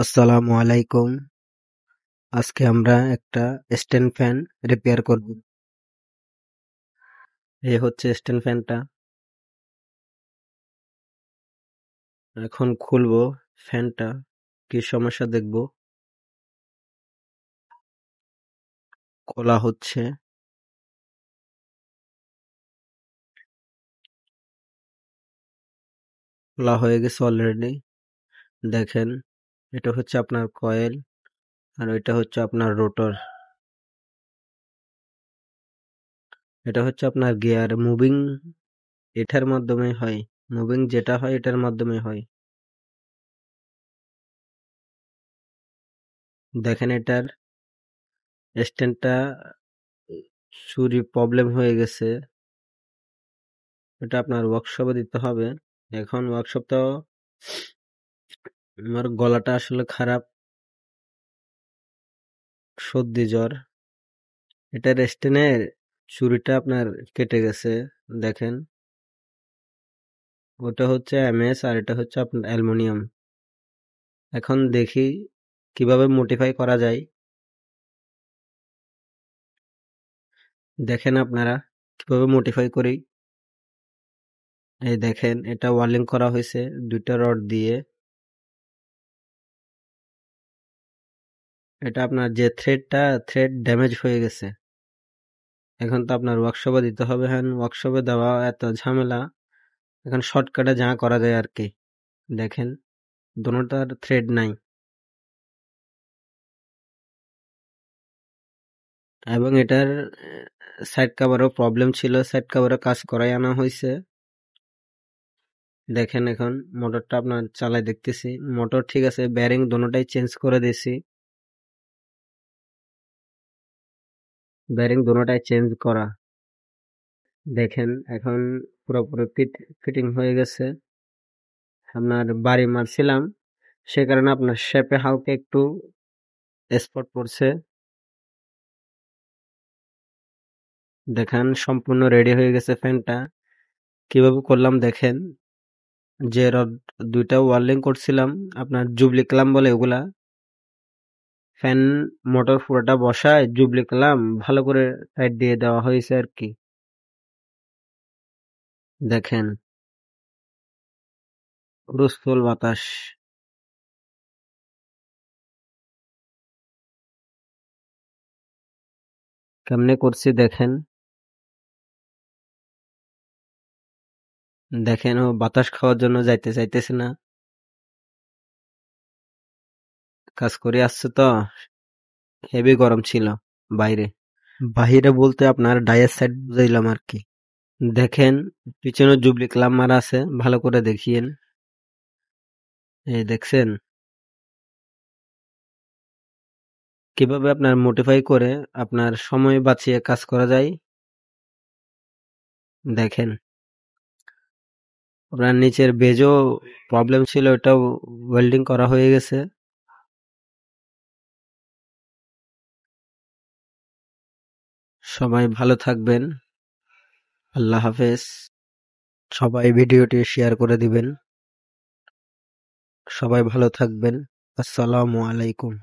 আসসালামু আলাইকুম। আজকে আমরা একটা স্ট্যান্ড ফ্যান রিপেয়ার করব। এই হচ্ছে স্ট্যান্ড ফ্যানটা। এখন খুলবো ফ্যানটা, কি সমস্যা দেখব। খোলা হচ্ছে। খোলা হয়ে গেছে অলরেডি। দেখেন, এটা হচ্ছে আপনার কয়েল আর এটা হচ্ছে আপনার রোটর। এটা হচ্ছে আপনার গিয়ার মুভিং, এটার মাধ্যমে হয়। মুভিং যেটা হয় এটার মাধ্যমে হয়। দেখেন এটার স্ট্যান্ডটা চুরি প্রবলেম হয়ে গেছে। এটা আপনার ওয়ার্কশপে দিতে হবে। এখন ওয়ার্কশপটাও, আমার গলাটা আসলে খারাপ, সর্দি জ্বর। এটার স্টেনের চুড়িটা আপনার কেটে গেছে। দেখেন, ওটা হচ্ছে এমএস আর এটা হচ্ছে আপনার অ্যালুমিনিয়াম। এখন দেখি কিভাবে মডিফাই করা যায়। দেখেন আপনারা কিভাবে মডিফাই করি। এই দেখেন, এটা ওয়ার্লিং করা হয়েছে দুইটা রড দিয়ে। এটা আপনার যে থ্রেড ড্যামেজ হয়ে গেছে। এখন তো আপনার ওয়ার্কশপে দিতে হবে। হ্যাঁ, ওয়ার্কশপে দেওয়া এত ঝামেলা। এখন শর্টকাটে যা করা যায় আর কি। দেখেন, দোনোটার থ্রেড নাই এবং এটার সাইড কভারও প্রবলেম ছিল। সাইড কভারও কাজ করাই আনা হয়েছে। দেখেন, এখন মোটরটা আপনার চালাই দেখতেছি। মোটর ঠিক আছে, ব্যারিং দোনোটাই চেঞ্জ করে দিয়েছি। ব্যারিং দোনোটাই চেঞ্জ করা। দেখেন, এখন পুরোপুরি ফিটিং হয়ে গেছে। আপনার বাড়ি মারছিলাম, সে কারণে আপনার শেপে হালকা একটু স্পট পড়ছে। দেখেন, সম্পূর্ণ রেডি হয়ে গেছে ফ্যানটা। কিভাবে করলাম দেখেন, যে রড দুইটা ওয়ার্লিং করছিলাম, আপনার জুবলি ক্লাম বলে ওগুলা, ফ্যান মোটর পুরোটা বসায় জুবলি ক্লাম ভালো করে সাইড দিয়ে দেওয়া হয়েছে আর কি। দেখেন, রুস্তল বাতাস কেমনে করছি দেখেন। দেখেন, ও বাতাস খাওয়ার জন্য যাইতে চাইতেছে না। কাজ করে আসছে তো, হেভি গরম ছিল বাইরে। বাহিরে বলতে আপনার ডায়ের সাইড বুঝাইলাম আর কি। দেখেন, পিছনে জুবলি ক্লাম মারা আছে, ভালো করে দেখিয়েন। এই দেখছেন কিভাবে আপনার মডিফাই করে আপনার সময় বাঁচিয়ে কাজ করা যায়। দেখেন, আপনার নিচের বেজও প্রবলেম ছিল, ওটাও ওয়েল্ডিং করা হয়ে গেছে। সবাই ভালো থাকবেন। আল্লাহ হাফেজ। সবাই ভিডিওটি শেয়ার করে দিবেন। সবাই ভালো থাকবেন। আসসালামু আলাইকুম।